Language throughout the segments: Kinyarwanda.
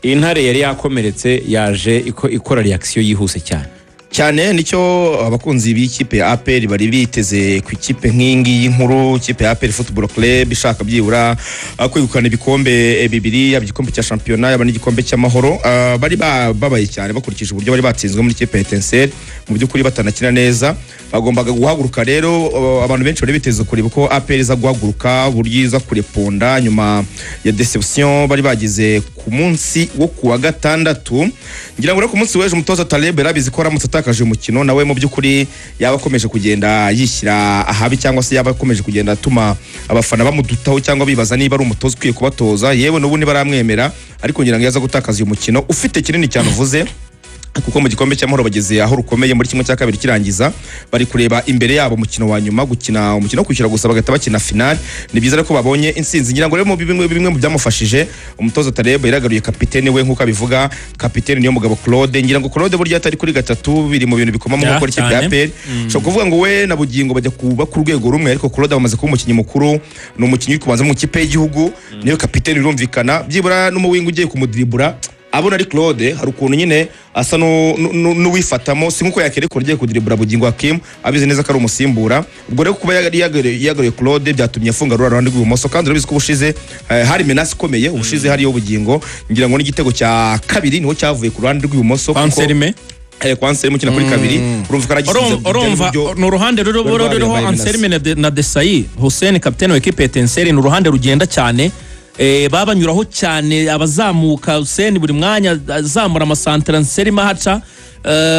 intare yari yakomeretse yaje ikora reaction yihuse cyane nicyo abakunzi b'ikipe ya APR bari biteze ku ikipe nk'ingi y'inkuru, ikipe ya APR Football Club ishaka byibura kwegukana ibikombe bibiri, igikombe cya championnat yaba n'igikombe cy'amahoro. Bari babaye cyane bakurikije uburyo bari batsinzwe muri ikipe ya Etincelle, mu by'ukuri batanakina neza. Bagombaga guhaguruka rero, abantu benshi bari biteze kureba ko APR iza guhaguruka buryo iza kureponda nyuma ya deception bari bagize ku munsi wo kuwa gatandatu. Ngira ngo ku munsi w'ejo umutoza Taleb yarabizi ko aramutse atakaje umukino nawe mu by'ukuri yaba akomeje kugenda yishyira ahabi, cyangwa se yaba akomeje kugenda atuma abafana bamudutaho cyangwa bibaza niba ari umutoza ukwiye kubatoza, yewe n'ubundi baramwemera. Ariko ngira ngo yaza gutakaza uyu mukino ufite kinini cyane uvuze, kuko mu gikombe cy'amahoro bageze aho rukomeye muri kimwe cya kabiri kirangiza, bari kureba imbere yabo umukino wa nyuma, gukina umukino wo kwishyura gusa bagahita bakina final. Ni byiza ko babonye intsinzi. Ngira ngo rero mu bimwe mu byamufashije umutoza Taleb yaragaruye kapiteni we nk'uko abivuga, kapiteni niyo mugabo Claude. Ngira ngo Claude burya atari kuri gatatu biri mu bintu bikoma mu gukora ikipe ya APR. Cyo kuvuga ngo we na Bugingo bajya kuba ku rwego rumwe, ariko Claude bamaze kuba umukinnyi mukuru, ni umukinnyi uri kubanza mu kipe y'igihugu, niyo kapiteni birumvikana. Byibura n'umuwinga ugiye kumudribura abona ari Claude, hari ukuntu nyine asa n'uwifatamo, si nkuko yakerekora ugiye kudribura Bugingo Hakim abizi neza ko ari umusimbura. Ubwo rero kuba yagaruye Claude byatumye afunga ruhande rw'ibumoso, kandi urabizi ko ubushize hari menace ikomeye, ubushize hariyo Bugingo. Ngira ngo n'igitego cya kabiri niho cyavuye ku ruhande rw'ibumoso kwa Anselme mukina kuri kabiri. Urumva no ruhande ruriho Anselme na Desailly Hussein kapiteni wa equipe Etincelle, ni uruhande rugenda cyane. Babanyuraho cyane abazamuka, Hussein buri mwanya azamura amasantere Anselme haca.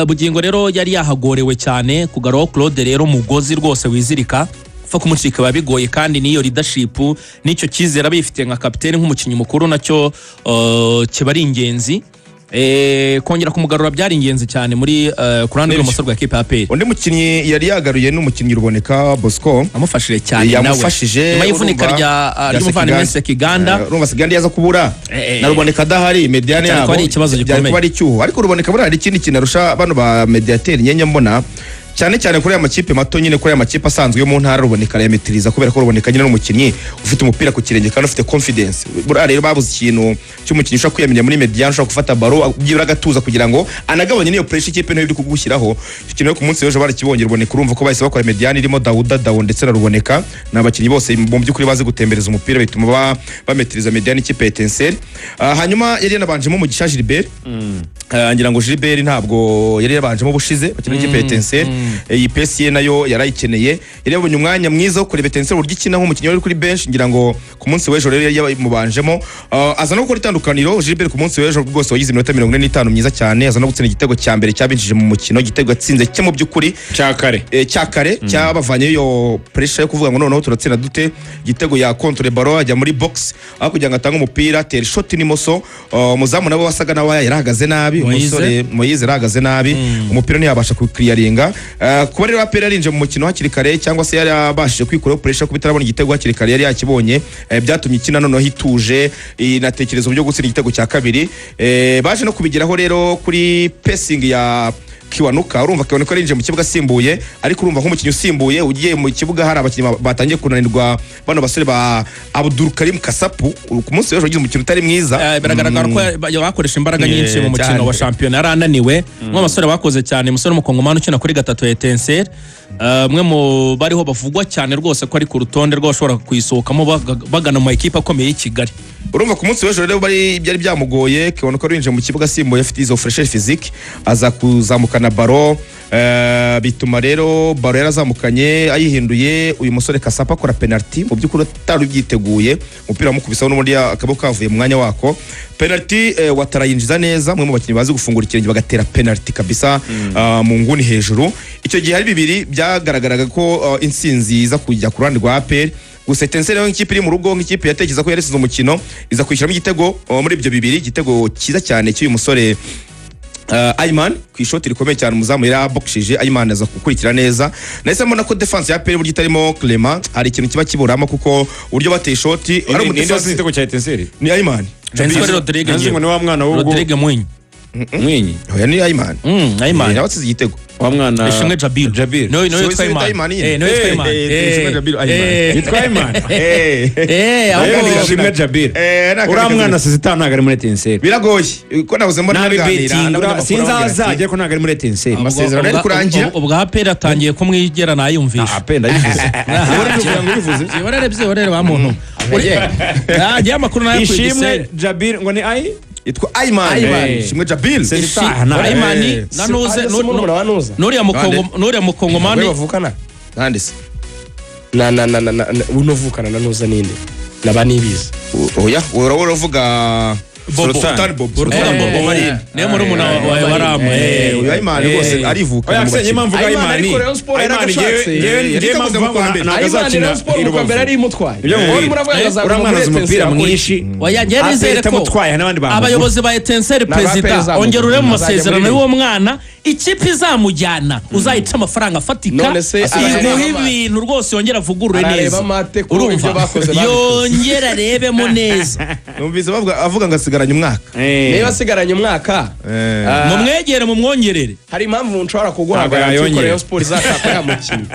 Bugingo rero yari yahagorewe cyane kugaraho Claude, rero mugozi rwose wizirika fa kumucika babigoye, kandi niyo leadership nicyo cyizera abifite nka kapiteni nk'umukinnyi mukuru nacyo kiba ari ingenzi. Kongera kumugarura byari ingenzi cyane muri kurande rw'umusore rwa equipe ya APR. Undi mukinnyi yari yagaruye n'umukinnyi Ruboneka Bosco, amufashije cyane nawe, nyuma y'ivunika ry'umuvandimwe Sekiganda. Urumva Sekiganda yaza kubura na Ruboneka adahari, mediane yabo ari ikibazo gikomeye, ari cyuho. Ariko Ruboneka buri hari ikindi kintu arusha bano ba mediateur nyenya mbona cyane kuri aya makipe mato, nyine kuri aya makipe asanzwe yo mu ntara. Ruboneka arayametiriza kubera ko Ruboneka nyine n'umukinnyi ufite umupira ku kirenge kandi ufite confidence. Buriya rero babuze ikintu cy'umukinnyi ushobora kwiyamenya muri mediane, ushobora gufata baro byibura agatuza kugira ngo anagabanye niyo pressure ikipe nto iri kugushyiraho. Icyo kintu ku munsi w'ejo barakibonye Ruboneka, urumva ko bahise bakora mediane irimo Dawo ndetse na Ruboneka. N'abakinnyi bose mu by'ukuri bazi gutembereza umupira, bituma bametiriza mediane ikipe ya Etincelle. Hanyuma yari yanabanjemo Mugisha Gilbert. Ngira ngo Gilbert ntabwo yari yabanjemo bushize bakina ikipe ya Etincelle. Iyi pesi nayo yarayikeneye, yari yabonye umwanya mwiza wo kureba Etincelle uburyo ikina nk'umukinnyi wari kuri bench. Ngira ngo ku munsi w'ejo rero yamubanjemo, aza no gukora itandukaniro. Gilbert ku munsi w'ejo rwose wagize iminota 45 myiza cyane, aza no gutsinda igitego cya mbere cyabinjije mu mukino, igitego atsinze cye mu by'ukuri cyakare cyabavanye yo pressure yo kuvuga ngo noneho turatsinda dute. Igitego ya contre ballon ajya muri box, aho kugira ngo atange umupira ter shot n'imoso. Muzamu nabo wasaga nawe yarahagaze nabi, umusore Moise yarahagaze nabi, umupira ntiyabasha ku-clearinga. Kuba rero APR yarinje mu mukino hakiri kare, cyangwa se yari abashije kwikuraho pressure kuba itarabona igitego hakiri kare yari yakibonye, byatumye ikina noneho hituje, inatekereza uburyo gutsinda igitego cya kabiri. Baje no kubigeraho rero kuri passing ya Kiwanuka. Urumva Kiwanuka yarinje mu kibuga asimbuye, ariko urumva nk'umukinnyi usimbuye ugiye mu kibuga hari abakinnyi batangiye kunanirwa, bano basore ba Abdul Karim Kasapu. Ku munsi w'ejo yagize umukino utari mwiza, biragaragara ko bakoresha imbaraga nyinshi mu mukino wa shampiyona, yarananiwe. Nk'abasore bakoze cyane, umusore w'umukongomani ukina kuri gatatu ya Etincelle, umwe mu bariho bavugwa cyane rwose ko ari ku rutonde rw'abashobora kuyisohokamo bagana mu ekipe akomeye y'i Kigali. Urumva ku munsi w'ejo rero byari byamugoye. Kiwanuka yarinje mu kibuga asimbuye afite izo fresher physique, aza kuzamuka na baro, bituma rero baro yarazamukanye ayihinduye. Uyu musore Kasapa akora penalty, mu by'ukuri atari byiteguye, umupira wamukubisaho n'ubundi akaboko kavuye mu mwanya wako. Penalty watarayinjiza neza, mwe mu bakinnyi bazi gufungura ikirenge bagatera penalty kabisa mu nguni hejuru. Icyo gihe hari bibiri byagaragaraga ko intsinzi iza kujya ku ruhande rwa APR. Gusa Etincelle nk'ikipe iri mu rugo, nk'ikipe yatekereza ko yarisize umukino, iza kwishyiramo igitego muri ibyo bibiri, igitego cyiza cyane cy'uyu musore Ayman ku ishoti rikomeye cyane. Umuzamu yarabokishije, Ayman aza gukurikira neza. Nahise mbona ko defense ya APR buryo itarimo Clement, hari ikintu kiba kiburamo, kuko uburyo bateye ishoti ari mu defense igitego cya Etincelle ni Ayman. Rodrigue Mwinyi Mwinyi oya ni Ayman Ayman nawe atsinze igitego wa mwana Ishimwe Jabir no yitwa Ayman no yitwa Ayman yitwa Ayman Ishimwe Jabir uriya mwana Sezita ntabwo ari muri Etincelle biragoye ko nabuze mbona nabibetinga sinzazajya ko ntabwo ari muri Etincelle amasezerano ari kurangira ubwo aperi atangiye kumwigera nayumvisha apenda yivuze kugira ngo bivuze byihorere ba muntu yagiye amakuru nayo ku Ishimwe Jabir ngo ni ayi yitwa Ayman Ishimwe Jabir Ayman nanuze nuriya mukongomani bavukana nandise unovukana nanuza ninde naba nibizi oya uravuga Sultan Bobo niyo muri umuna wawe warama uyu Ayman rwose arivuka oya aksenye impamvu ga Ayman mbere ari imutwaye uramwana umupira mwinshi yagerizere ko abayobozi ba Etincelle president ongera ure mu masezerano y'uwo mwana ikipe izamujyana uzayica amafaranga afatika imuha ibintu rwose yongera avugurure neza urumva yongera arebemo neza numvise avuga ngo asigaranye umwaka niba asigaranye umwaka mumwegere mumwongerere hari impamvu nshobora kuguhagarara cyuko Rayon Sport izashaka yamukinnyi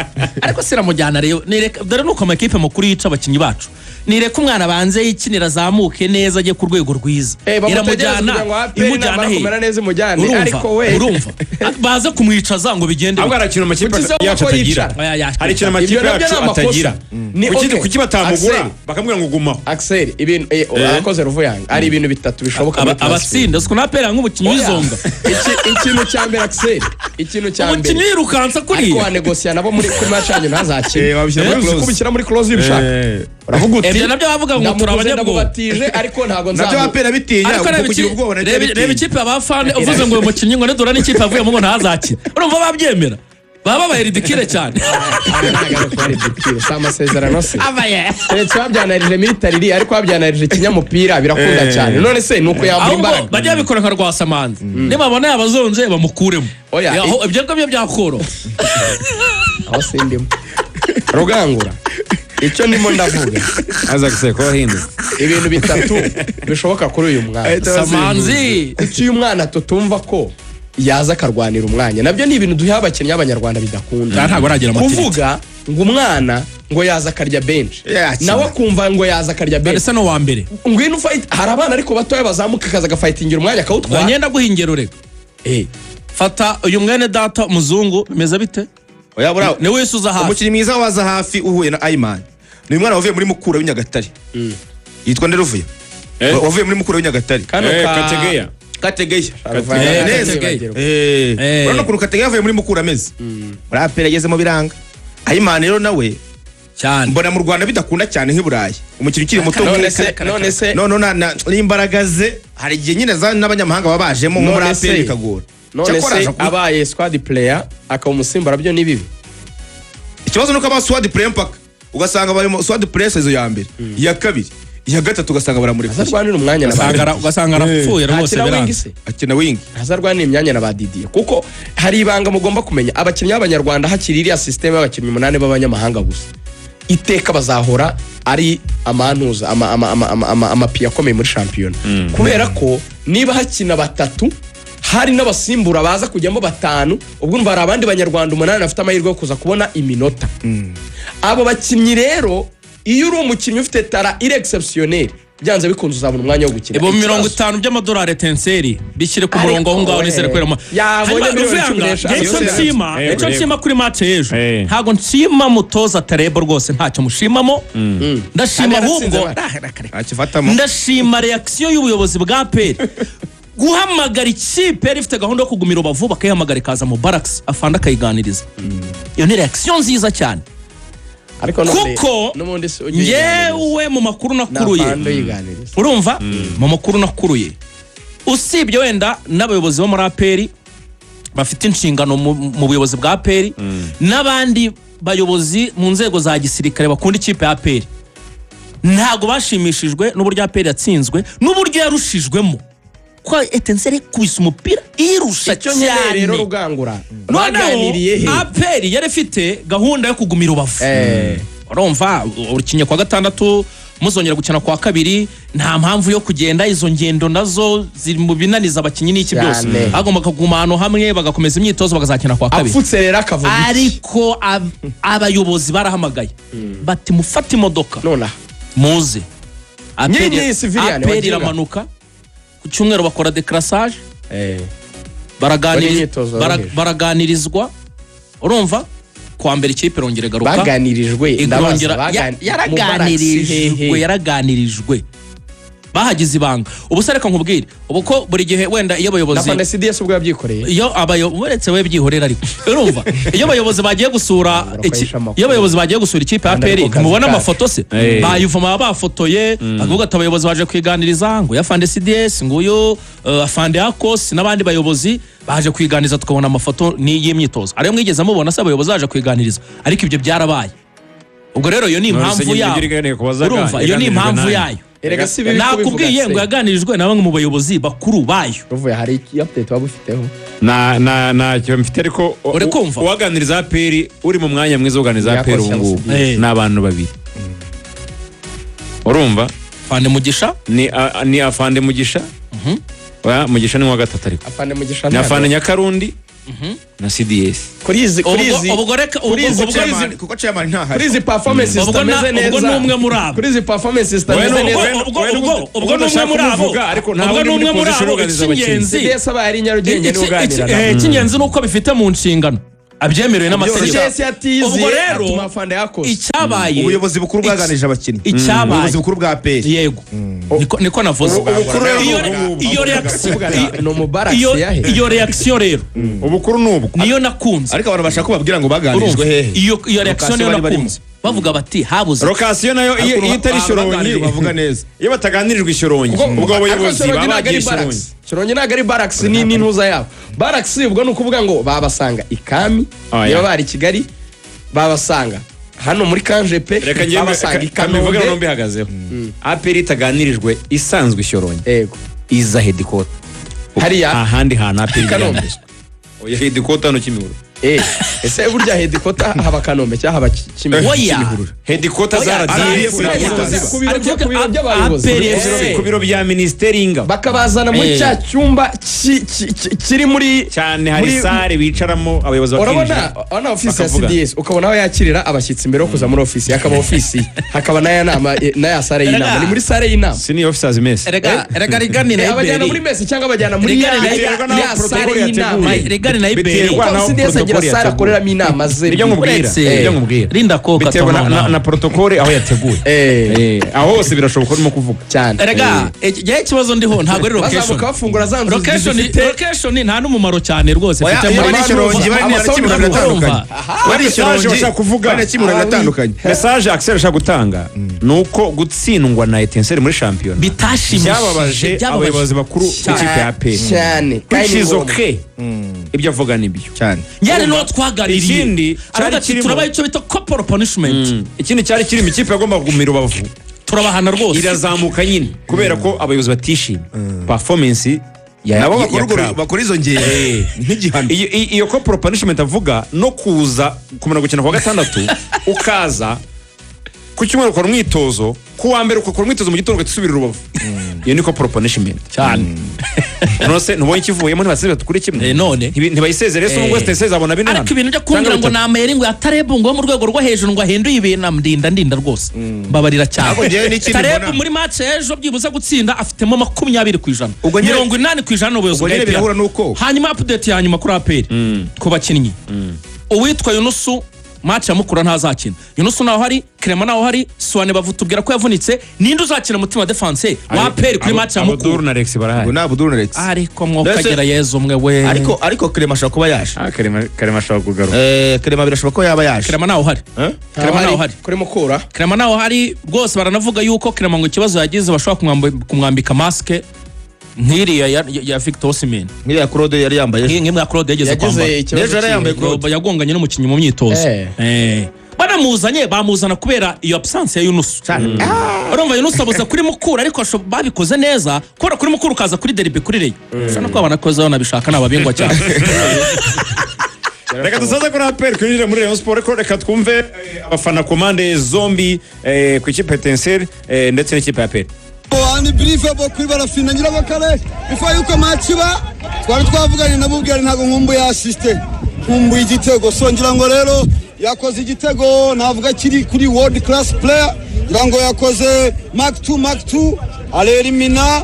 ariko siramujyana rero dore nuko amakipe makuru yica abakinnyi bacu nireka umwana banze yikinira azamuke neza ajye ku rwego rwiza iramujyana imujyana he ariko we urumva baze kumwicaza ngo bigende ahubwo arakina amakipe yacu atagira hari ikintu amakipe yacu atagira kuki batamugura bakamubwira ngo gumaho Axel ibintu akoze Ruvuyanga ari ibintu bitatu bishoboka abatsinda siko napera nk'umukinnyi w'izonga ikintu cya mbere Axel ikintu cya mbere umukinnyi yirukansa kuri ariko wanegosia nabo muri match yanyu ntazakina kubishyira muri close y'ibishaka uravuga uti ibyo nabyo bavuga ngo turabanyabwoba ariko ntago nabyo bapera bitinya kugira ubwoba reba ikipe abafane uvuze ngo uyu mukinnyi ngo nedura n'ikipe avuyemo ngo ntazakina urumva babyemera baba babaye ridikire cyane si amasezerano se keretse babyanarije military ariko babyanarije kinyamupira birakunda cyane none se nuko yambura imbaraga bajya bikora nka Rwasamanzi nibabona yabazonze bamukuremo ibyo ngabyo byakoro aho sindimo Rugangura icyo ndimo ndavuga aza guseko hindu ibintu bitatu bishoboka kuri uyu mwana Samanzi kuki uyu mwana tutumva ko yaza akarwanira umwanya nabyo ni ibintu duha abakinnyi b'abanyarwanda bidakunda ntabwo aragira amatiriti kuvuga ngo umwana ngo yaza akarya bench nawe akumva ngo yaza akarya bench ese no wa mbere ngwino fight hari abana ariko batoya bazamuka kaza gafightingira umwanya akawutwara ngenda guhingera ureka fata uyu mwene data muzungu bimeze bite oya bura ni wisuza hafi umukinnyi mwiza waza hafi uhuye na Ayman ni umwana wavuye muri Mukura w'Inyagatare yitwa Nderuvuye wavuye muri Mukura w'Inyagatare Kategeya urabona ukuntu Kategeya yavuye muri Mukura ameze muri apera ageze mu biranga Ayman rero nawe cyane mbona mu Rwanda bidakunda cyane nk'Iburayi umukinnyi ukiri muto none n'imbaraga ze hari igihe nyine n'abanyamahanga babajemo nko muri apera bikagora none se abaye squad player akaba umusimbura byo ni bibi ikibazo nuko aba squad player mpaka ugasanga bari mu squad player sezo ya mbere ya kabiri ya gatatu ugasanga baramureka azarwanira umwanya ugasanga arapfuye rwose akina wing azarwanira imyanya na Badidiye kuko hari ibanga mugomba kumenya abakinnyi b'abanyarwanda hakiri iriya system y'abakinnyi 8 b'abanyamahanga gusa iteka bazahora ari amantuza amapiya akomeye muri shampiyona kubera ko niba hakina batatu hari n'abasimbura baza kujyamo 5 ubwo numva hari abandi banyarwanda 8 bafite amahirwe yo kuza kubona iminota abo bakinnyi rero iyo uri umukinnyi ufite tara irexceptionnel byanze bikunze uzabona umwanya wo gukina ibo 50 by'amadolari Etincelle bishyire ku murongo aho ngaho nizere kwera yabonye nicyo nshima kuri match ejo ntago nshima mutoza Tarebo rwose ntacyo mushimamo ndashima ahubwo ndashima reaction y'ubuyobozi bwa PL guhamagara ikipe rifite gahunda yo kugumira Rubavu bakayihamagara ikaza mu barracks afanda akayiganiriza iyo ni reaction nziza cyane kuko yewe mu makuru nakuruye urumva mu makuru nakuruye usibye wenda n'abayobozi bo muri APR bafite inshingano mu buyobozi bwa APR n'abandi bayobozi mu nzego za gisirikare bakunda ikipe ya APR ntago bashimishijwe n'uburyo APR yatsinzwe n'uburyo yarushijwemo kwa Etincelle kubisa umupira irusha cyane rero Rugangura baganiriye APR yari ifite gahunda yo kugumira Rubavu urumva urukinye kwa gatandatu muzongera gukina kwa kabiri nta mpamvu yo kugenda izo ngendo nazo ziri mu binaniza abakinyi n'iki byose agomba kuguma hano hamwe bagakomeza imyitozo bagazakina kwa kabiri apfutse rero akavuga ariko abayobozi barahamagaye bati mufate imodoka nona muze aperi iramanuka ku cyumweru bakora decrassage baraganirizwa urumva kwa mbere ikipe irongera garuka baganirijwe yaraganirijwe bahagize ibanga ubu se reka nkubwire ubu ko buri gihe wenda iyo abayobozi na CDS ubwo yabyikoreye iyo uretse we byihorera ariko urumva iyo abayobozi bagiye gusura ikipe ya PL mubona amafoto se bayivuma bafotoye avuga ati abayobozi baje kwiganiriza ngo yafande CDS ngo uyu afande Akos n'abandi bayobozi baje kwiganiriza tukabona amafoto y'imyitozo ariyo mwigeze mubona se abayobozi baje kwiganiriza ariko ibyo byarabaye ubwo rero iyo ni impamvu yayo urumva iyo ni impamvu yayo nakubwiye ngo yaganirijwe na bamwe mu bayobozi bakuru bayo uvuye hari update wabufiteho na cyo mfite ariko uwaganiriza APR uri mu mwanya mwiza uganiriza APR ubu n'abantu babiri urumva Afande Mugisha ni Afande Mugisha Mugisha ni wa gatatu ariko Afande Mugisha ni Afande Nyakarundi na CDS kurizi kuko chairman nta hari kurizi performance istameze neza ubwo numwe muri abo kurizi performance istameze neza ubwo numwe muri abo ariko ntabwo numwe muri abo icy'ingenzi CDS aba ari Nyarugenge ni uganira icy'ingenzi nuko bifite mu nshingano abyemerewe n'amategeko ubwo rero icyabaye ubuyobozi bukuru bwaganije abakinnyi ubuyobozi bukuru bwa APR yego niko navuze iyo reaction rero ubukuru n'ubwo niyo nakunze ariko abantu bashaka kubabwira ngo baganirijwe hehe iyo reaction niyo nakunze bavuga bati habuze location nayo iyo itari Shyorongi bavuga neza iyo bataganirijwe Shyorongi ubwo abayobozi babagiye Shyorongi Shyorongi ntago ari Barracks ni ntuza yabo Barracks ubwo ni ukuvuga ngo babasanga ikami niba bari Kigali babasanga hano muri Kanjepe babasanga Kanombe no mbihagazeho APR itaganirijwe isanzwe Shyorongi yego iza headquarter hariya ahandi hana APR Kanombe oya headquarter no Kimihurura ese burya headquarter haba Kanombe cyangwa haba Kimihurura headquarter zaradiye ku biro bya ministeri y'ingabo bakabazana muri cya cyumba kiri muri cyane hari sare bicaramo abayobozi bakinjira urabona office ya CDS ukabona aho yakirira abashyitsi mbere yo kuza muri office yakaba office hakaba na ya nama na ya sare y'inama ni muri sare y'inama senior officers mess rega rigani na abajyana muri mess cyangwa abajyana muri ya sare y'inama rigani na iberi CDS agira sare akoreramo inama ze ibyo nkubwira rinda ko na protocole aho yateguye aho hose birashoboka urimo kuvuga cyane rega igihe kibazo ndiho ntabwo ari location bakafungura zanzu location nta n'umumaro cyane rwose mfite muri Shyorongi bari Shyorongi bashaka kuvuga bari Kimihurura natandukanye message Axel ashaka gutanga nuko gutsindwa na Etincelle muri champion bitashimishije abayobozi bakuru b'ikipe ya APR cyane kandi okay ibyo avuga nibyo cyane yari no twagaririye ikindi cyari kirimo turabaye cyo bita corporal punishment ikindi cyari kirimo ikipe yagomba kugumira Rubavu turabahana rwose irazamuka nyine kubera ko abayobozi batishimye performance nabo bakora izo ngero nk'igihano iyo corporal punishment avuga no kuza kumara gukina kwa gatandatu ukaza ku cyumweru ukora umwitozo ku wa mbere ukora umwitozo mu gitondo ugasubira Rubavu iyo ni corporal punishment cyane nose ntubonye ikivuyemo ntibasezera tukuri kimwe none ntibayisezere so ngo steseze abona bine ariko ibintu byo kumbwira ngo namayeri ngo atarebu ngo mu rwego rwo hejuru ngo ahinduye ibintu ndinda rwose mbabarira cyane tarebu muri match ejo byibuze gutsinda afitemo 20% 80% n'ubuyobozi hanyuma update ya nyuma kuri APR ku bakinnyi uwitwa Yunusu match ya Mukura ntazakina Yunusu naho hari Clement naho hari Swane bavutubwira ko yavunitse ninde uzakina mutima defense wa APR kuri match ya Mukura Abdul na Alex barahari na Abdul na Alex ariko mwokagera Yezu umwe we ariko Clement ashaka kuba yaje Clement ashaka kugaruka Clement birashoboka ko yaba yaje Clement naho hari Clement naho hari kuri Mukura Clement naho hari rwose baranavuga yuko Clement ngo ikibazo yagize bashobora kumwambika maske nkiriya ya Victor Osimhen nkiriya Claude yari yambaye nkimwe Claude yageze kwambara nejo yari yambaye Claude yagonganye n'umukinnyi mu myitozo banamuzanye bamuzana kubera iyo absence ya Yunusu urumva Yunusu abuza kuri Mukura ariko babikoze neza kubera kuri Mukura ukaza kuri derby kuri Reyo ushaka ko abana koza nabishaka nababingwa cyane reka dusoze kuri APR kwinjira muri Rayon Sport ariko reka twumve abafana komande zombi ku ikipe ya Etincelle ndetse n'ikipe ya APR. Ni brief abo kuri barafina nyirabakare before yuko match ba twari twavuganye nabo bwari ntago nkumbuye assiste nkumbuye igitego songira ngo rero yakoze igitego navuga kiri kuri world class player ngo yakoze Mark 2 arerimina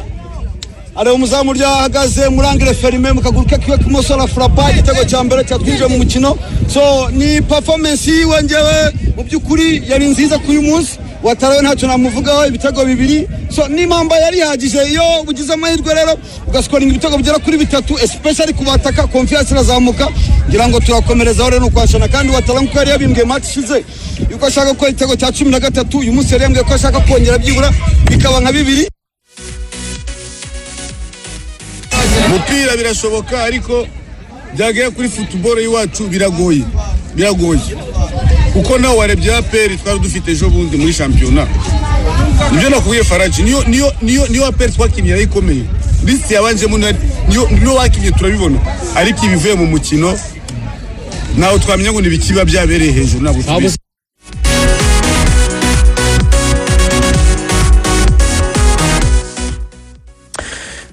ale umuzamu ryahagaze murangire ferime mukaguruka kiwe kimoso la frappa igitego cya mbere cyatwije mu mukino so ni performance yiwengewe mu byukuri yari nziza kuri munsi watarawe ntacyo namuvugaho ibitego bibiri so ni mamba yari hagije iyo ugize amahirwe rero ugaskoringa ibitego bigera kuri 3 especially kubataka confiance irazamuka ngira ngo turakomereza rero nukwashana kandi wataranguko yari yabimbwe match shize yuko ashaka ko igitego cya 13 uyu munsi yari yambwiye ko ashaka kongera byibura bikaba nka 2 umupira birashoboka ariko byagiye kuri football y'iwacu biragoye uko nawe warebye APR twari dufite ejo bundi muri championnat nibyo nakubwiye Faraji niyo APR twakinnye ikomeye list yabanjemo niyo wakinnye turabibona ariko ibivuye mu mukino nawe twamenya ngo nibikiba byabereye hejuru nabo tubizi.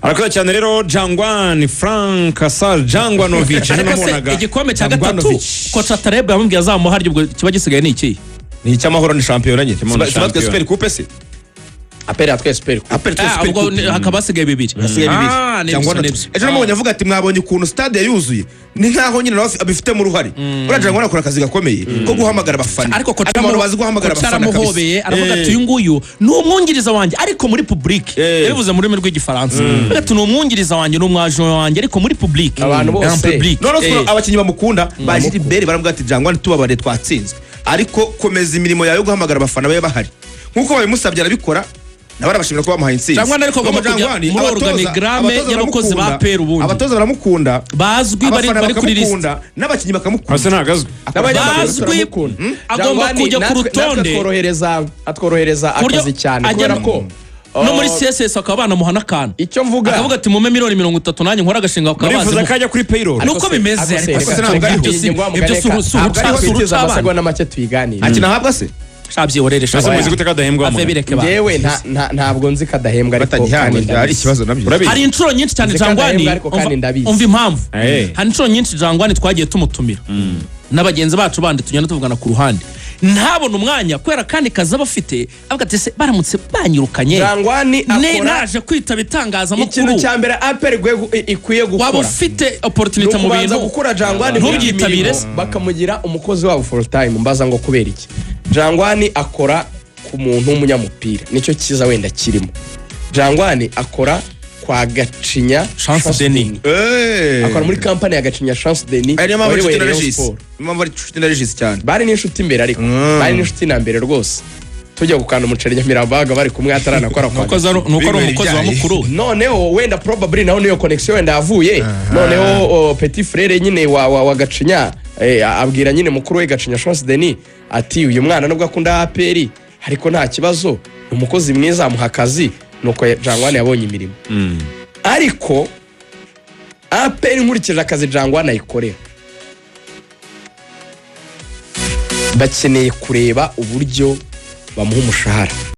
Arakoze cyane rero Jangwani Frank Asal Jangwanovic namubonaga igikombe cya gatatu kocha Tareb yamubwiye azamuha haryo kiba gisigaye ni iki ni icy'amahoro ni champion nyine sibatwe super coupe se APR atwe super coupe ubwo hakaba hasigaye bibiri ejo namubonye avuga ati mwabonye ukuntu stade yayuzuye ni nkaho nyine nawe abifite mu ruhari uraje ngo nakora akazi gakomeye ko guhamagara abafana ariko kocha bazi guhamagara abafana kabisa aravuga ati uyu nguyu ni umwungiriza wanjye ariko muri public yabivuze muri rurimi rw'igifaransa ati ni umwungiriza wanjye n'umwaje wanjye ariko muri public abantu bose none abakinyi bamukunda baje ibere baravuga ati Jangwani tubabare twatsinzwe ariko komeza imirimo yayo guhamagara abafana babe bahari nkuko babimusabye arabikora nabara bashimira ko bamuhaye insinzi Jangwani ariko agomba kujya muri organigramme y'abakozi ba APR ubundi abatoza baramukunda bazwi bari kuri list n'abakinyi bakamukunda ase ntagazwe bazwi agomba kujya ku rutonde atworohereza akazi cyane kubera ko no muri CSS akaba banamuhana akantu icyo mvuga akavuga ati mume miliyoni 30 nanjye nkora agashinga ukabaza nifuza kajya kuri payroll nuko bimeze ibyo suruca abasagwa make tuyiganira akina habwa se shabyiborere muzi gute kadahembwa mu yewe ntabwo nzi kadahembwa ariko hari ikibazo nabyo hari inshuro nyinshi cyane Jangwani umva impamvu hari inshuro nyinshi Jangwani twagiye tumutumira n'abagenzi bacu bandi tugenda tuvugana ku ruhande ntabona umwanya kwera kandi kaza bafite avuga ati se baramutse banyirukanye Jangwani akora naje kwitaba itangazamakuru ikintu cya mbere APR ikwiye gukora waba ufite opportunity mu bintu gukora Jangwani ntubyitabire bakamugira umukozi wabo full time mbaza ngo kubera iki Jangwani akora ku muntu w'umunyamupira nicyo kiza wenda kirimo Jangwani akora kwa Gacinya Chance Denis akora muri company ya Gacinya Chance Denis bari n'inshuti imbere ariko bari n'inshuti na mbere rwose tujya gukanda umuceri Nyamirambaga bari kumwe ataranakora kwa nuko ari umukozi wa mukuru noneho wenda probably naho niyo connection wenda yavuye noneho petit frère nyine wa Gacinya abwira nyine mukuru we Gacinya Chance Denis ati uyu mwana nubwo akunda APR ariko nta kibazo umukozi mwiza amuha akazi nuko Jangwani yabonye imirimo ariko APR nkurikije akazi Jangwani ayikorera bakeneye kureba uburyo bamuha umushahara